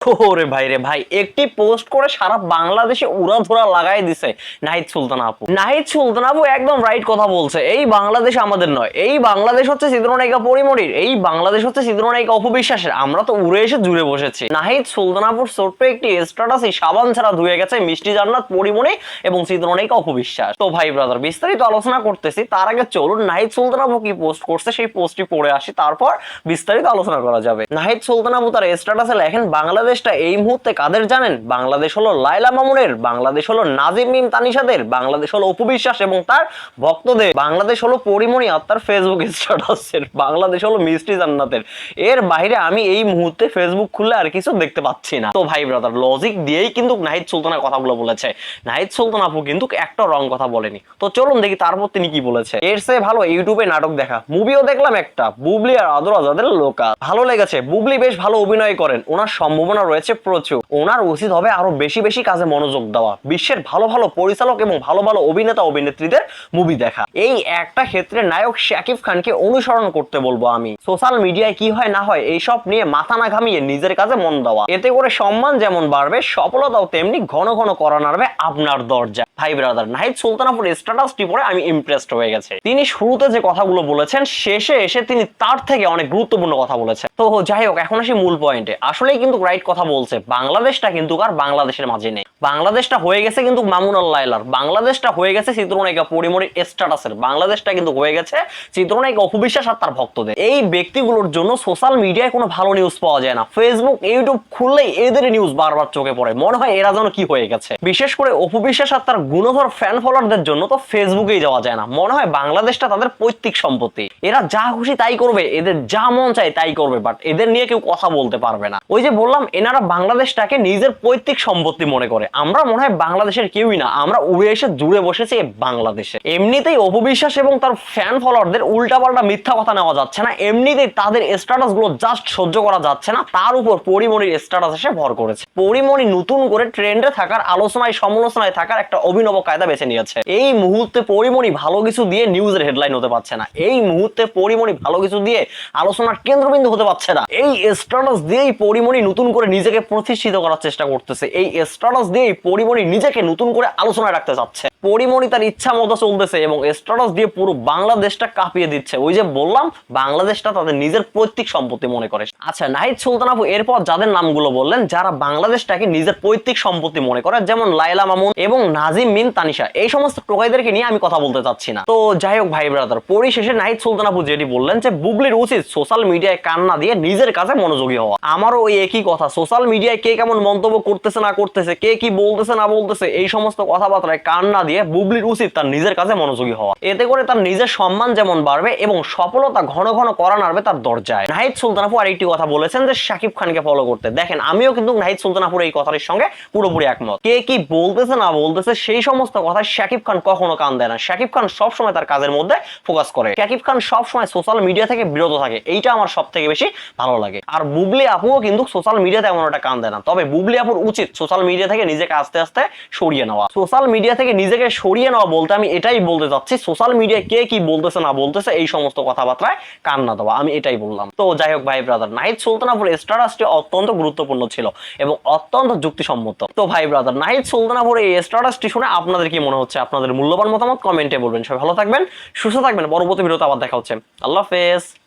ওরে ভাই রে ভাই, একটি পোস্ট করে সারা বাংলাদেশে উড়াধুরা লাগাই দিছে নাহিদ সুলতান আপু। নাহিদ সুলতান আপু একদম রাইট কথা বলছে। এই বাংলাদেশ আমাদের নয়, এই বাংলাদেশ হচ্ছে চিত্রনায়িকা পরিমণির, এই বাংলাদেশ হচ্ছে চিত্রনায়িকা অপবিশ্বাসের। আমরা তো উড়ে এসে জুড়ে বসেছি। নাহিদ সুলতান আপুর ছোট্ট একটি স্ট্যাটাসে সাবান ছাড়া ধুয়ে গেছে মিষ্টি জান্নাত, পরিমণি এবং চিত্রনায়িকা অপবিশ্বাস। তো ভাই ব্রাদার, বিস্তারিত আলোচনা করতেছি, তার আগে চলুন নাহিদ সুলতান আপু কি পোস্ট করছে সেই পোস্টটি পড়ে আসি, তারপর বিস্তারিত আলোচনা করা যাবে। নাহিদ সুলতান আপু তার স্ট্যাটাসে লেখেন, বাংলাদেশটা এই মুহূর্তে কাদের জানেন? বাংলাদেশ হলো লায়লা মামুনের, বাংলাদেশ হলো নাজিম মিম তানিশাদের, বাংলাদেশ হলো অপবিশ্বাস এবং তার ভক্তদের, বাংলাদেশ হলো পরিমণি আর তার ফেসবুক স্ট্যাটাসের, বাংলাদেশ হলো মিষ্টি জান্নাতের। এর বাইরে আমি এই মুহূর্তে ফেসবুক খুললে আর কিছু দেখতে পাচ্ছি না। তো ভাই ব্রাদার, লজিক দিয়েই কিন্তু নাহিদ সুলতানের কথাগুলো বলেছে। নাহিদ সুলতান আপু কিন্তু একটা রং কথা বলেনি। তো চলুন দেখি তারপর তিনি কি বলেছে। এর চেয়ে ভালো ইউটিউবে নাটক দেখা, মুভিও দেখলাম একটা, বুবলি আর আদর আজাদের লোকা, ভালো লেগেছে। বুবলি বেশ ভালো অভিনয় করেন, ওনার সম্ভাবনা রয়েছে প্রচুর। ওনার উচিত হবে আরো বেশি বেশি কাজে মনোযোগ দেওয়া, বিশ্বের ভালো ভালো পরিচালক এবং ভালো ভালো অভিনেতা অভিনেত্রীদের মুভি দেখা। এই একটা ক্ষেত্রে নায়ক শাকিব খানকে অনুসরণ করতে বলবো আমি। সোশ্যাল মিডিয়ায় কি হয় না হয় এইসব নিয়ে মাথা না ঘামিয়ে নিজের কাজে মন দেওয়া, এতে করে সম্মান যেমন বাড়বে, সফলতাও তেমনি ঘন ঘন করা নাড়বে আপনার দরজা। ভাই ব্রাদার, নাহিদ সুলতান আপুর স্ট্যাটাসটি পড়ে আমি ইমপ্রেসড হয়ে গেছে। তিনি শুরুতে যে কথাগুলো বলেছেন, শেষে এসে তিনি তার থেকে অনেক গুরুত্বপূর্ণ কথা বলেছেন। তো যাই হোক, এখন আসি মূল পয়েন্টে। আসলেই কিন্তু রাইট কথা বলছে। বাংলাদেশটা কিন্তু আর বাংলাদেশের মাঝে নেই, বাংলাদেশটা হয়ে গেছে কিন্তু মামুন আর লায়লার, বাংলাদেশটা হয়ে গেছে চিত্রনায়িকা পরিমণির স্ট্যাটাসের, বাংলাদেশটা কিন্তু হয়ে গেছে চিত্রনায়িকা অপবিশ্বাস আর তার ভক্তদের। এই ব্যক্তিগুলোর জন্য সোশ্যাল মিডিয়ায় কোনো ভালো নিউজ পাওয়া যায় না। ফেসবুক ইউটিউব খুললেই এদের নিউজ বারবার চোখে পড়ে, মনে হয় এরা যেন কি হয়ে গেছে। বিশেষ করে অপবিশ্বাস আর তার গুণধর ফ্যান ফলোয়ারদের জন্য তো ফেসবুকেই যাওয়া যায় না, মনে হয় বাংলাদেশটা তাদের পৈতৃক সম্পত্তি, এরা যা খুশি তাই করবে, এদের যা মন চায় তাই করবে, বাট এদের নিয়ে কেউ কথা বলতে পারবে না। ওই যে বললাম, এনারা বাংলাদেশটাকে নিজের পৈতৃক সম্পত্তি মনে করে। আমরা মনে হয় বাংলাদেশের কেউই না, আমরা উড়ে এসে জুড়ে বসেছি বাংলাদেশে। এমনিতেই অপবিশ্বাস এবং তার ফ্যান ফলোয়ারদের উল্টাপাল্টা মিথ্যা কথা নেওয়া যাচ্ছে না, এমনিতেই তাদের স্ট্যাটাস গুলো জাস্ট সহ্য করা যাচ্ছে না, তার উপর পরিমণির স্ট্যাটাস এসে ভর করেছে। পরিমণি নতুন করে ট্রেন্ডে থাকার, আলোচনায় সমালোচনায় থাকার একটা অভিনব কায়দা বেছে নিয়েছে। এই মুহূর্তে পরিমণি ভালো কিছু দিয়ে নিউজের হেডলাইন হতে পারছে না, এই মুহূর্তে পরিমণি ভালো কিছু দিয়ে আলোচনার কেন্দ্রবিন্দু হতে পারছে না। এই স্ট্যাটাস দিয়েই পরিমণি নতুন করে নিজেকে প্রতিষ্ঠিত করার চেষ্টা করতেছে, এই স্ট্যাটাস দিয়েই পরিমণি নিজেকে নতুন করে আলোচনায় রাখতে চাচ্ছে। পরিমণি তার ইচ্ছা মতো চলতেছে এবং স্ট্যাটাস দিয়ে পুরো বাংলাদেশটা কাঁপিয়ে দিচ্ছে। ওই যে বললাম, বাংলাদেশটা তাদের নিজের পৈতৃক সম্পত্তি মনে করে। আচ্ছা, নাহিদ সুলতান আপু এরপর যাদের নামগুলো বললেন, যারা বাংলাদেশটাকে নিজের পৈতৃক সম্পত্তি মনে করে, যেমন লায়লা মামুন এবং নাজিম মিম তানিশা, এই সমস্ত টোকাইদেরকে নিয়ে আমি কথা বলতে চাচ্ছি না। তো যাই হোক ভাই ব্রাদার, পরিশেষে নাহিদ সুলতান আপু যেটি বললেন যে বুবলির উচিত সোশ্যাল মিডিয়ায় কান না দিয়ে নিজের কাজে মনোযোগী হওয়া। আমারও ওই একই কথা। সোশ্যাল মিডিয়ায় কে কেমন মন্তব্য করতেছে না করতেছে, কে কি বলতেছে না বলতেছে, এই সমস্ত কথাবার্তায় কান না দিয়ে বুবলির উচিত তার নিজের কাজে মনোযোগী হওয়া, এতে করে তার নিজের সম্মান যেমন বাড়বে এবং সফলতা ঘন ঘন করা নাড়বে তার দরজায়। নাহিদ সুলতান আপু আরেকটি কথা বলেছেন যে শাকিব খানকে ফলো করতে। দেখেন, আমিও কিন্তু নাহিদ সুলতান আপুর এই কথাটির সঙ্গে পুরোপুরি একমত। কে কি বলতেছে না বলতেছে সেই সমস্ত কথায় শাকিব খান কখনো কান দেয় না। শাকিব খান সবসময় তার কাজের মধ্যে ফোকাস করে, শাকিব খান সবসময় সোশ্যাল মিডিয়া থেকে বিরত থাকে, এইটা আমার সব থেকে বেশি ভালো লাগে। আর বুবলি আপুও কিন্তু সোশ্যাল মিডিয়াতে এমন একটা কান দেয় না, তবে বুবলি আপুর উচিত সোশ্যাল মিডিয়া থেকে নিজেকে আস্তে আস্তে সরিয়ে নেওয়া। সোশ্যাল মিডিয়া থেকে নিজেকে সরিয়ে নেওয়া বলতে আমি এটাই বলতে চাচ্ছি, সোশ্যাল মিডিয়ায় কে কি বলতেছে না বলতেছে এই সমস্ত কথাবার্তায় কান না দেওয়া, আমি এটাই বললাম। তো যাই হোক ভাই ব্রাদার, নাহিদ সুলতান আপুর স্ট্যাটাসটি অত্যন্ত গুরুত্বপূর্ণ ছিল এবং অত্যন্ত যুক্তিসম্মত। তো ভাই ব্রাদার, নাহিদ সুলতান আপুর এই স্ট্যাটাসটি শুনে আপনাদের কি মনে হচ্ছে? আপনাদের মূল্যবান মতামত কমেন্টে বলবেন। সবাই ভালো থাকবেন, সুস্থ থাকবেন, পরবর্তী ভিডিওতে আবার দেখা হচ্ছে। আল্লাহ হাফেজ।